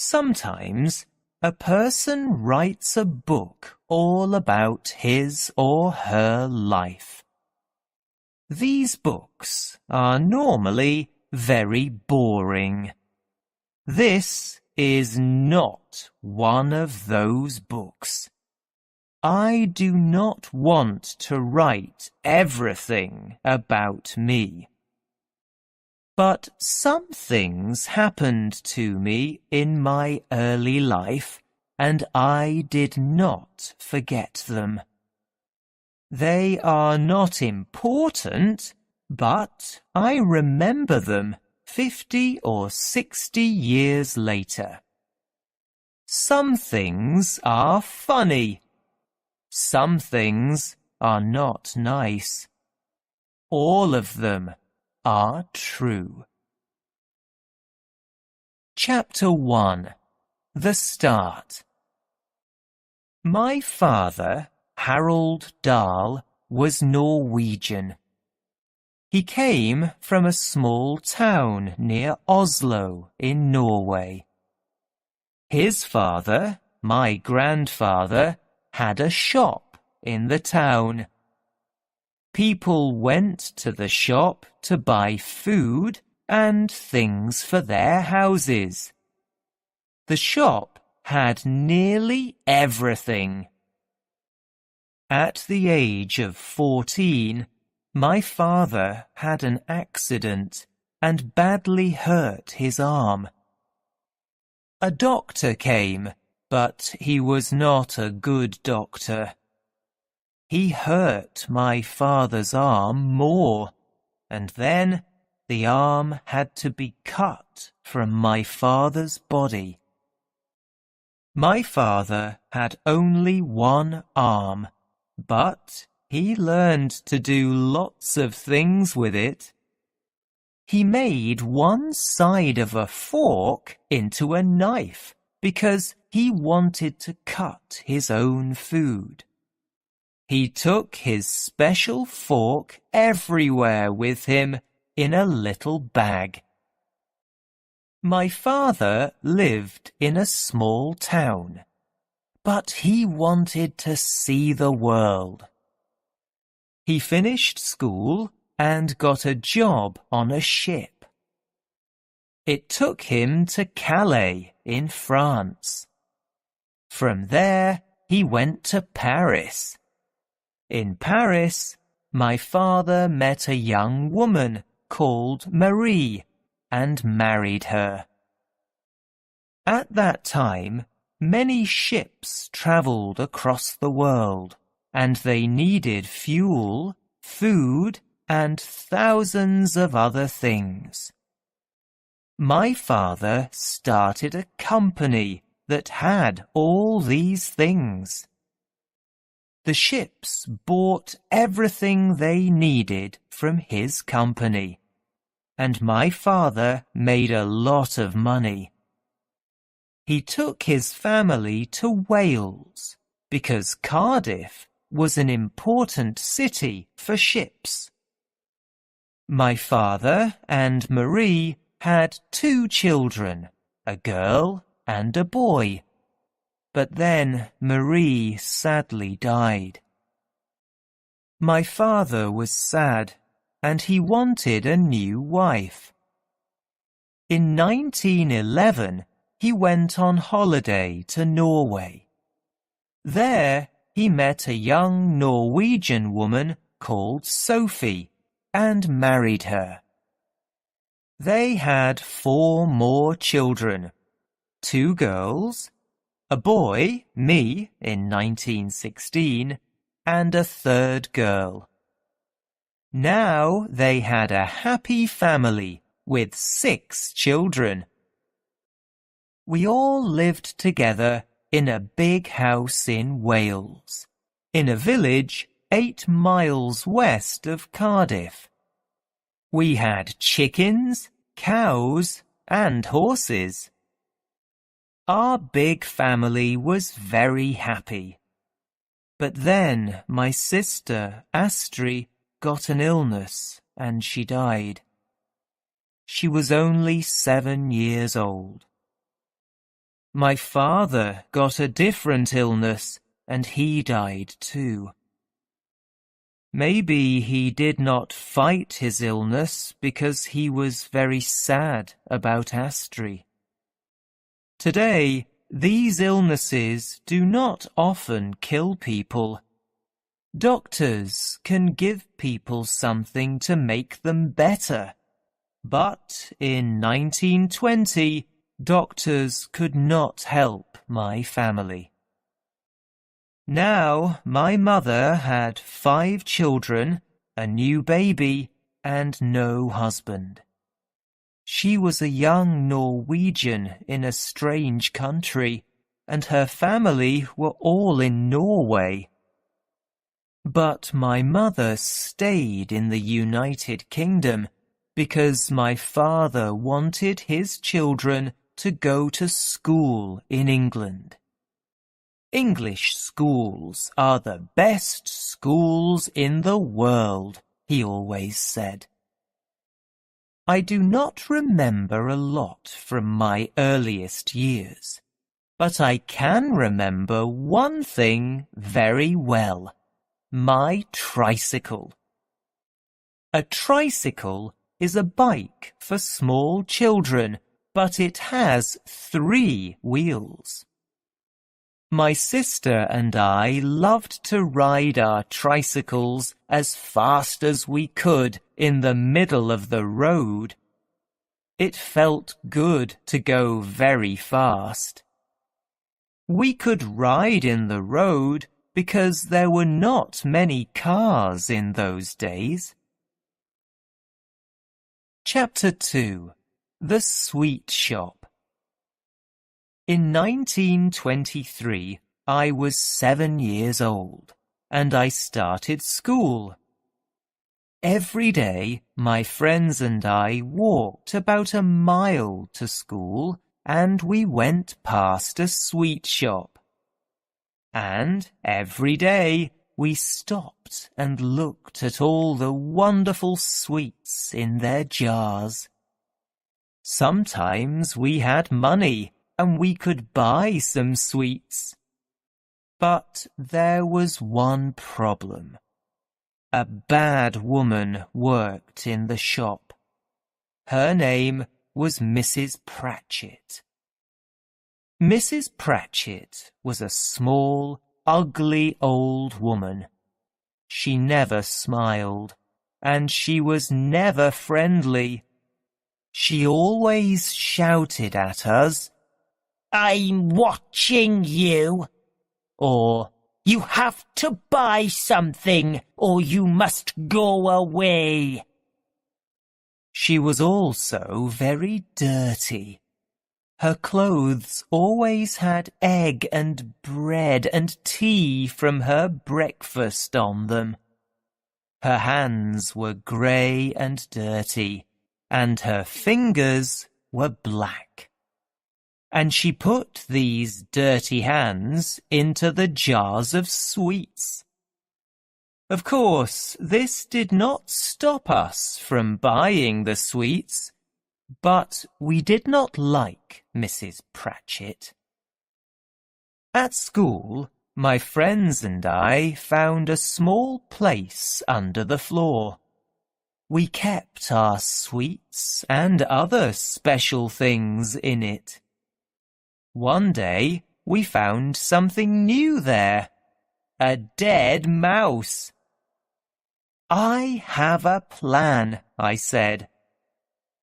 Sometimes a person writes a book all about his or her life. These books are normally very boring. This is not one of those books. I do not want to write everything about me. But some things happened to me in my early life, and I did not forget them. They are not important, but I remember them 50 or 60 years later. Some things are funny. Some things are not nice. All of them are true. Chapter 1. The Start. My father, Harold Dahl, was Norwegian. He came from a small town near Oslo in Norway. His father, my grandfather, had a shop in the town. People went to the shop to buy food and things for their houses. The shop had nearly everything. At the age of 14, my father had an accident and badly hurt his arm. A doctor came, but he was not a good doctor. He hurt my father's arm more, and then the arm had to be cut from my father's body. My father had only one arm, but he learned to do lots of things with it. He made one side of a fork into a knife because he wanted to cut his own food. He took his special fork everywhere with him in a little bag. My father lived in a small town, but he wanted to see the world. He finished school and got a job on a ship. It took him to Calais in France. From there, he went to Paris. In Paris, my father met a young woman called Marie and married her. At that time, many ships traveled across the world, and they needed fuel, food, and thousands of other things. My father started a company that had all these things. The ships bought everything they needed from his company, and my father made a lot of money. He took his family to Wales because Cardiff was an important city for ships. My father and Marie had 2 children, a girl and a boy. But then Marie sadly died. My father was sad, and he wanted a new wife. In 1911, he went on holiday to Norway. There, he met a young Norwegian woman called Sophie and married her. They had 4 more children, 2 girls, a boy, me, in 1916, and a 3rd girl. Now they had a happy family with 6 children. We all lived together in a big house in Wales, in a village 8 miles west of Cardiff. We had chickens, cows, and horses. Our big family was very happy. But then my sister, Astrid, got an illness and she died. She was only 7 years old. My father got a different illness, and he died too. Maybe he did not fight his illness because he was very sad about Astri. Today, these illnesses do not often kill people. Doctors can give people something to make them better. But in 1920, doctors could not help my family. Now my mother had 5 children, a new baby, and no husband. She was a young Norwegian in a strange country, and her family were all in Norway. But my mother stayed in the United Kingdom because my father wanted his children to go to school in England. English schools are the best schools in the world, he always said. I do not remember a lot from my earliest years, but I can remember one thing very well: my tricycle. A tricycle is a bike for small children, but it has 3 wheels. My sister and I loved to ride our tricycles as fast as we could in the middle of the road. It felt good to go very fast. We could ride in the road because there were not many cars in those days. Chapter 2. The Sweet Shop. In 1923, I was 7 years old, and I started school. Every day, my friends and I walked about a mile to school, and we went past a sweet shop. And every day, we stopped and looked at all the wonderful sweets in their jars. Sometimes we had money, and we could buy some sweets. But there was one problem. A bad woman worked in the shop. Her name was Mrs. Pratchett. Mrs. Pratchett was a small, ugly old woman. She never smiled, and she was never friendly. She always shouted at us, "I'm watching you," or "You have to buy something, or you must go away." She was also very dirty. Her clothes always had egg and bread and tea from her breakfast on them. Her hands were grey and dirty, and her fingers were black. And she put these dirty hands into the jars of sweets. Of course, this did not stop us from buying the sweets, but we did not like Mrs. Pratchett. At school, my friends and I found a small place under the floor. We kept our sweets and other special things in it. One day, we found something new there, a dead mouse. "I have a plan," I said.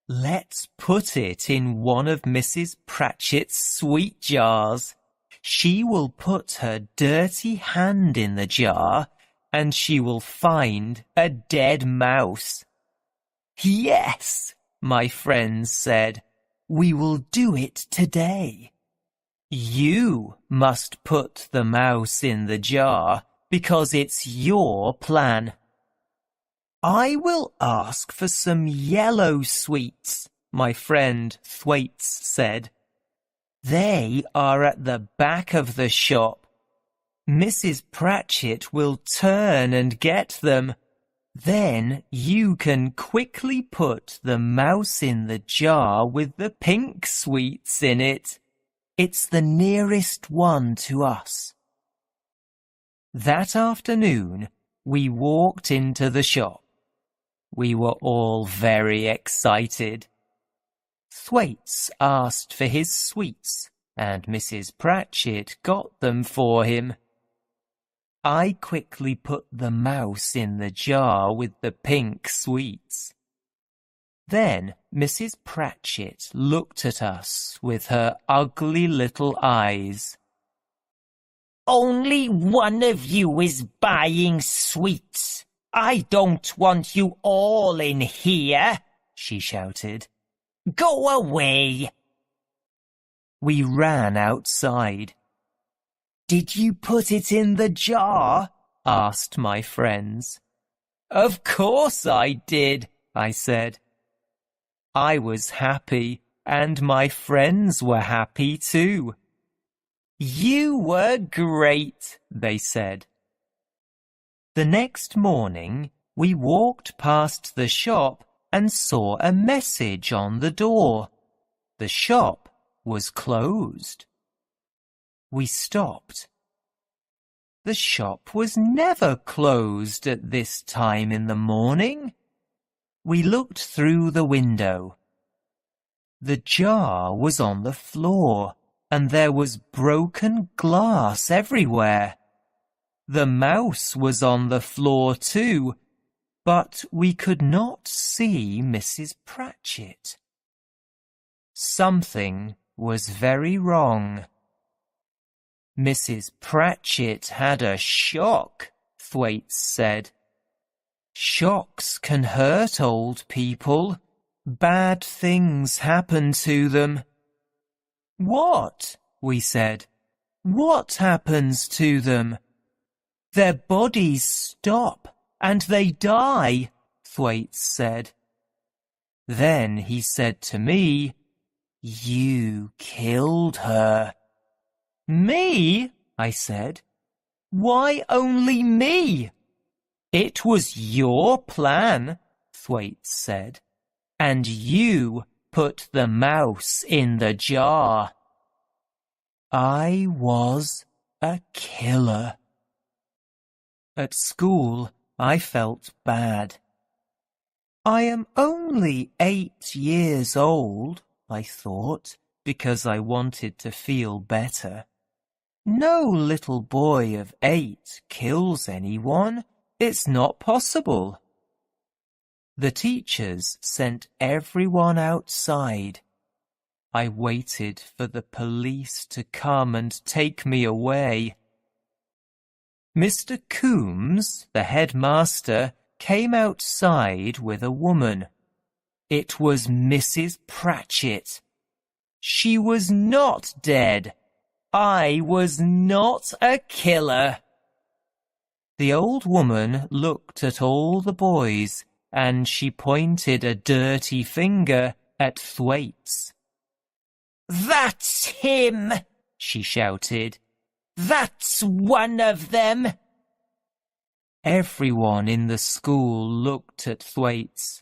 "Let's put it in one of Mrs. Pratchett's sweet jars. She will put her dirty hand in the jar, and she will find a dead mouse." "Yes," my friends said, "we will do it today." "You must put the mouse in the jar because it's your plan." "I will ask for some yellow sweets," my friend Thwaites said. "They are at the back of the shop. Mrs. Pratchett will turn and get them. Then you can quickly put the mouse in the jar with the pink sweets in it." It's the nearest one to us. That afternoon, we walked into the shop. We were all very excited. Thwaites asked for his sweets, and Mrs. Pratchett got them for him. I quickly put the mouse in the jar with the pink sweets. Then Mrs. Pratchett looked at us with her ugly little eyes. "Only one of you is buying sweets. I don't want you all in here," she shouted. "Go away." We ran outside. "Did you put it in the jar?" asked my friends. "Of course I did," I said. I was happy, and my friends were happy too. "You were great," they said. The next morning, we walked past the shop and saw a message on the door. The shop was closed. We stopped. The shop was never closed at this time in the morning. We looked through the window. The jar was on the floor, and there was broken glass everywhere. The mouse was on the floor too, but we could not see Mrs. Pratchett. Something was very wrong. "Mrs. Pratchett had a shock," Thwaites said. "Shocks can hurt old people. Bad things happen to them." "What?" we said. "What happens to them?" "Their bodies stop and they die," Thwaites said. Then he said to me, "You killed her." "Me?" I said. "Why only me?" "It was your plan," Thwaites said, "and you put the mouse in the jar." I was a killer. At school, I felt bad. I am only 8 years old, I thought, because I wanted to feel better. No little boy of 8 kills anyone. It's not possible. The teachers sent everyone outside. I waited for the police to come and take me away. Mr. Coombs, the headmaster, came outside with a woman. It was Mrs. Pratchett. She was not dead. I was not a killer. The old woman looked at all the boys, and she pointed a dirty finger at Thwaites. "That's him!" she shouted. "That's one of them!" Everyone in the school looked at Thwaites.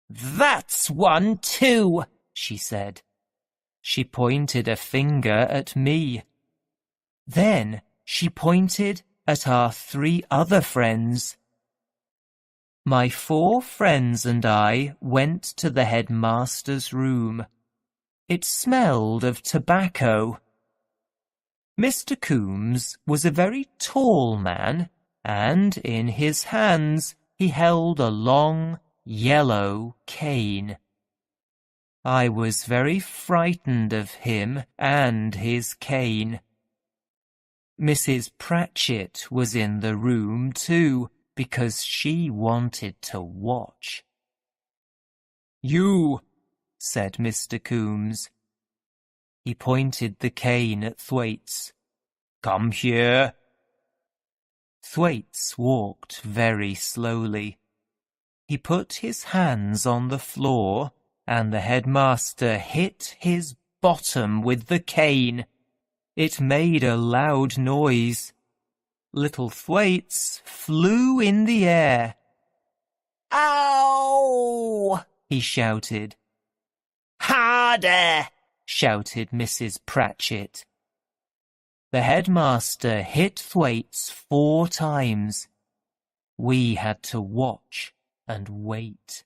"That's one too," she said. She pointed a finger at me. Then she pointed at our 3 other friends. My 4 friends and I went to the headmaster's room. It smelled of tobacco. Mr. Coombs was a very tall man, and in his hands he held a long, yellow cane. I was very frightened of him and his cane. Mrs. Pratchett was in the room too, because she wanted to watch. "You," said Mr. Coombs. He pointed the cane at Thwaites. "Come here." Thwaites walked very slowly. He put his hands on the floor, and the headmaster hit his bottom with the cane. It made a loud noise. Little Thwaites flew in the air. "Ow!" he shouted. "Harder! shouted Mrs. Pratchett. The headmaster hit Thwaites 4 times. We had to watch and wait.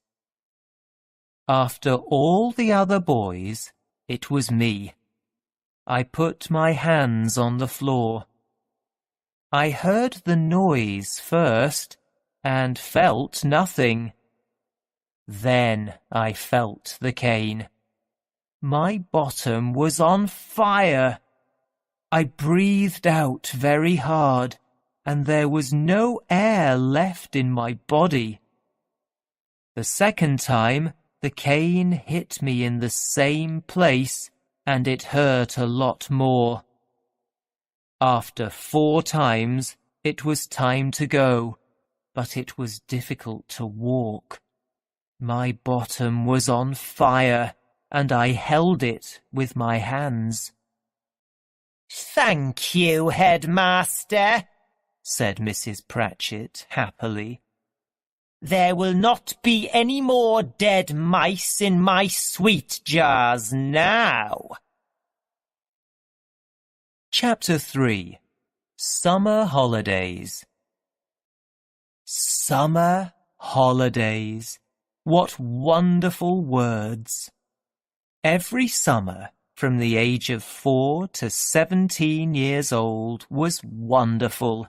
After all the other boys, it was me. I put my hands on the floor. I heard the noise first and felt nothing. Then I felt the cane. My bottom was on fire. I breathed out very hard, and there was no air left in my body. The second time, the cane hit me in the same place, and it hurt a lot more. After 4 times, it was time to go, but it was difficult to walk. My bottom was on fire, and I held it with my hands. "Thank you, headmaster," said Mrs. Pratchett happily. "There will not be any more dead mice in my sweet jars now." Chapter 3. Summer Holidays. Summer holidays. What wonderful words! Every summer, from the age of 4 to 17 years old, was wonderful.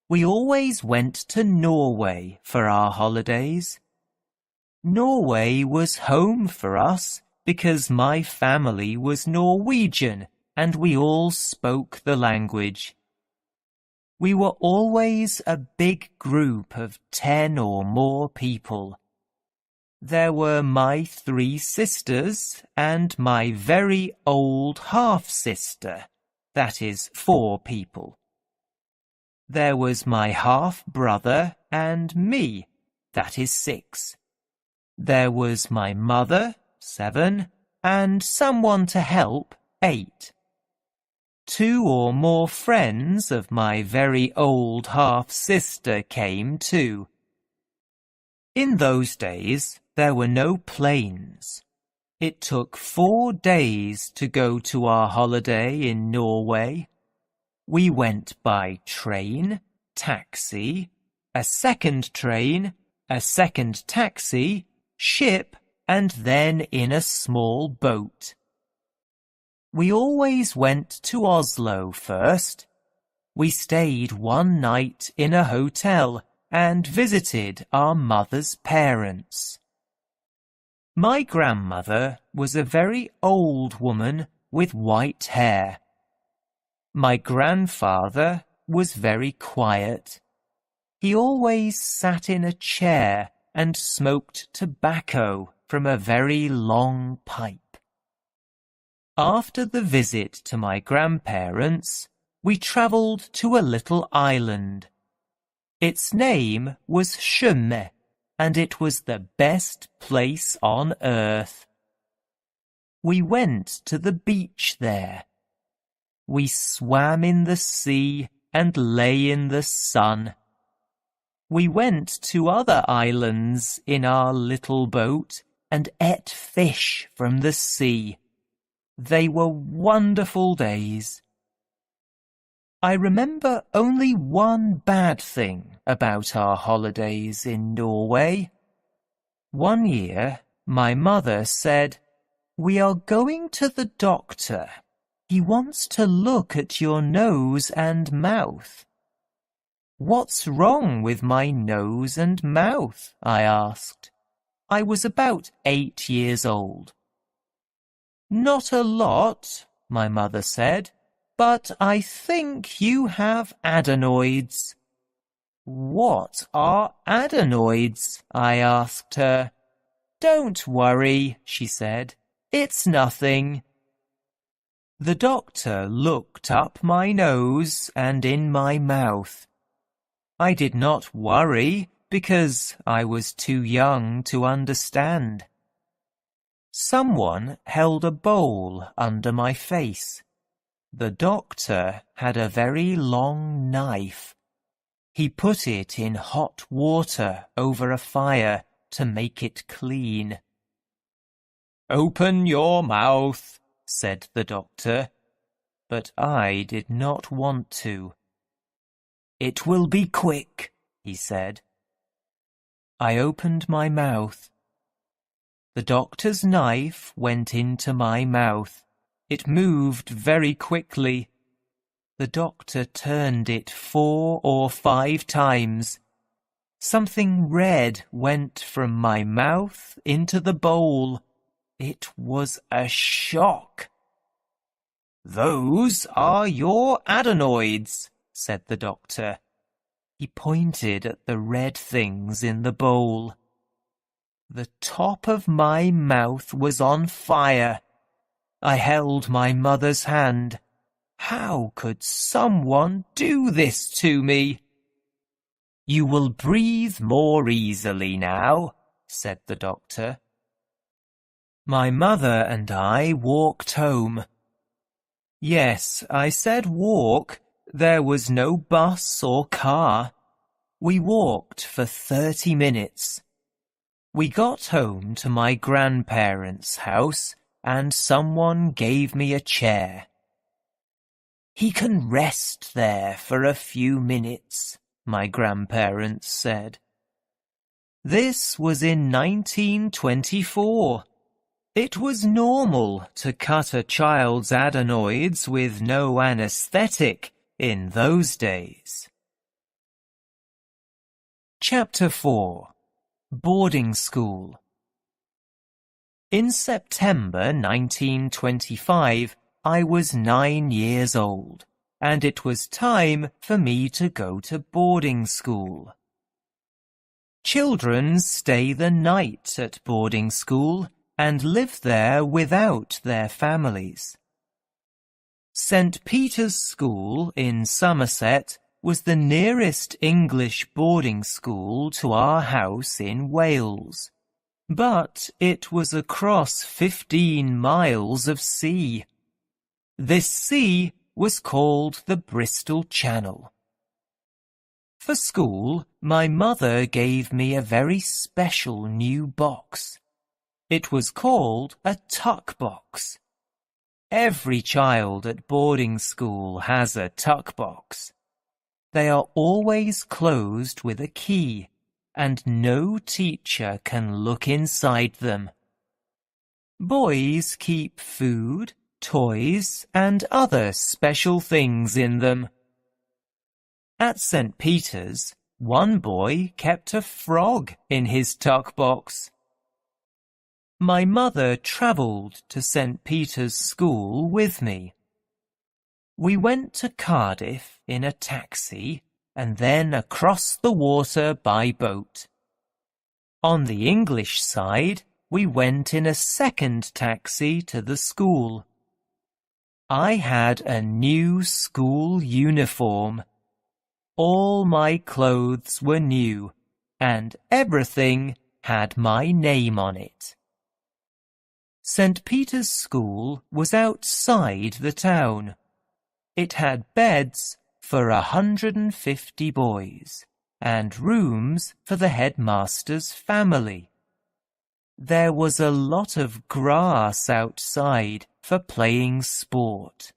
We always went to Norway for our holidays. Norway was home for us because my family was Norwegian and we all spoke the language. We were always a big group of 10 or more people. There were my 3 sisters and my very old half-sister, that is 4 people. There was my half-brother and me, that is 6. There was my mother, 7, and someone to help, 8. 2 or more friends of my very old half-sister came too. In those days, there were no planes. It took 4 days to go to our holiday in Norway. We went by train, taxi, a second train, a second taxi, ship, and then in a small boat. We always went to Oslo first. We stayed 1 night in a hotel and visited our mother's parents. My grandmother was a very old woman with white hair. My grandfather was very quiet. He always sat in a chair and smoked tobacco from a very long pipe. After the visit to my grandparents, we travelled to a little island. Its name was Tjøme, and it was the best place on earth. We went to the beach there. We swam in the sea and lay in the sun. We went to other islands in our little boat and ate fish from the sea. They were wonderful days. I remember only one bad thing about our holidays in Norway. One year, my mother said, "We are going to the doctor. He wants to look at your nose and mouth." "What's wrong with my nose and mouth?" I asked. I was about 8 years old. "Not a lot," my mother said, "but I think you have adenoids." "What are adenoids?" I asked her. "Don't worry," she said. "It's nothing." The doctor looked up my nose and in my mouth. I did not worry because I was too young to understand. Someone held a bowl under my face. The doctor had a very long knife. He put it in hot water over a fire to make it clean. "Open your mouth," said the doctor, but I did not want to. It will be quick, he said. I opened my mouth. The doctor's knife went into my mouth. It moved very quickly. The doctor turned it 4 or 5 times. Something red went from my mouth into the bowl. It was a shock. "Those are your adenoids," said the doctor. He pointed at the red things in the bowl. The top of my mouth was on fire. I held my mother's hand. How could someone do this to me? "You will breathe more easily now," said the doctor. My mother and I walked home. Yes, I said walk. There was no bus or car. We walked for 30 minutes. We got home to my grandparents' house and someone gave me a chair. "He can rest there for a few minutes," my grandparents said. This was in 1924. It was normal to cut a child's adenoids with no anesthetic in those days. Chapter 4. Boarding School. In September 1925, I was 9 years old, and it was time for me to go to boarding school. Children stay the night at boarding school and live there without their families. St. Peter's School in Somerset was the nearest English boarding school to our house in Wales, but it was across 15 miles of sea. This sea was called the Bristol Channel. For school, my mother gave me a very special new box. It was called a tuck box. Every child at boarding school has a tuck box. They are always closed with a key, and no teacher can look inside them. Boys keep food, toys, and other special things in them. At St. Peter's, one boy kept a frog in his tuck box. My mother travelled to St. Peter's School with me. We went to Cardiff in a taxi and then across the water by boat. On the English side, we went in a second taxi to the school. I had a new school uniform. All my clothes were new, and everything had my name on it. St. Peter's School was outside the town. It had beds for 150 boys and rooms for the headmaster's family. There was a lot of grass outside for playing sport.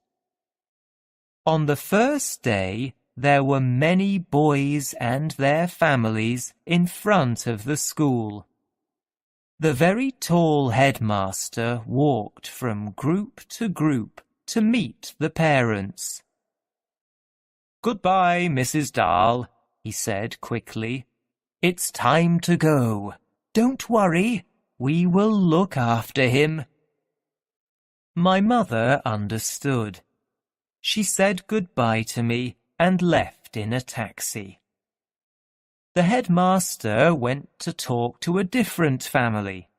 On the first day, there were many boys and their families in front of the school. The very tall headmaster walked from group to group to meet the parents. "Goodbye, Mrs. Dahl," he said quickly. "It's time to go. Don't worry, we will look after him." My mother understood. She said goodbye to me and left in a taxi. The headmaster went to talk to a different family.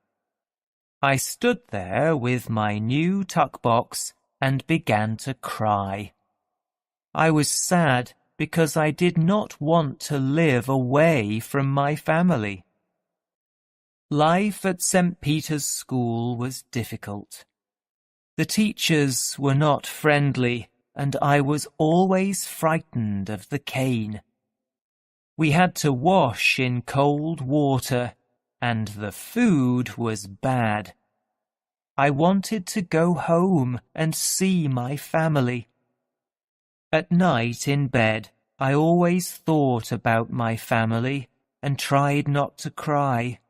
I stood there with my new tuck box and began to cry. I was sad because I did not want to live away from my family. Life at St. Peter's School was difficult. The teachers were not friendly, and I was always frightened of the cane. We had to wash in cold water, and the food was bad. I wanted to go home and see my family. At night in bed, I always thought about my family and tried not to cry.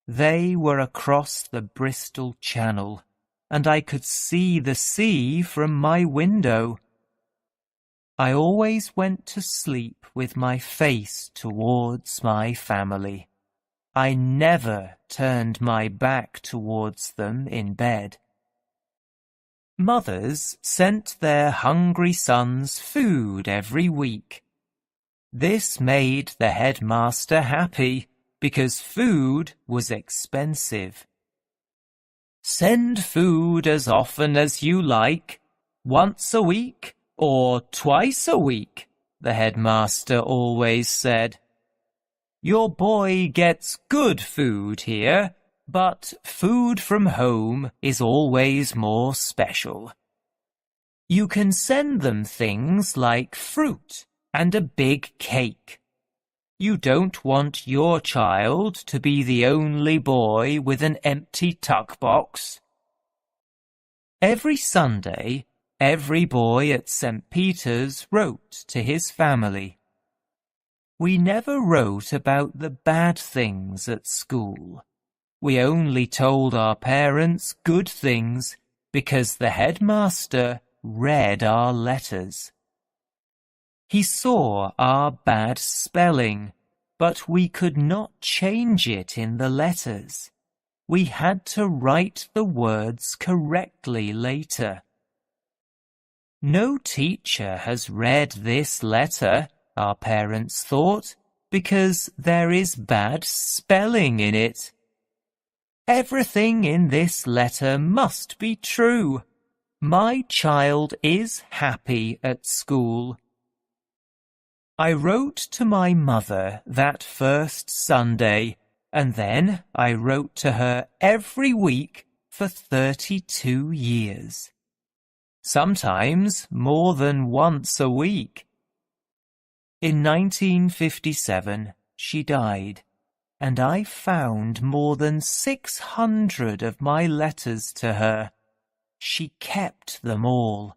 They were across the Bristol Channel, and I could see the sea from my window. I always went to sleep with my face towards my family. I never turned my back towards them in bed. Mothers sent their hungry sons food every week. This made the headmaster happy because food was expensive. Send food as often as you like, once a week or twice a week, the headmaster always said. Your boy gets good food here, but food from home is always more special. You can send them things like fruit and a big cake. You don't want your child to be the only boy with an empty tuck box. Every Sunday, every boy at St. Peter's wrote to his family. We never wrote about the bad things at school. We only told our parents good things because the headmaster read our letters. He saw our bad spelling, but we could not change it in the letters. We had to write the words correctly later. No teacher has read this letter, our parents thought, because there is bad spelling in it. Everything in this letter must be true. My child is happy at school. I wrote to my mother that first Sunday, and then I wrote to her every week for 32 years. Sometimes more than once a week. In 1957, she died, and I found more than 600 of my letters to her. She kept them all.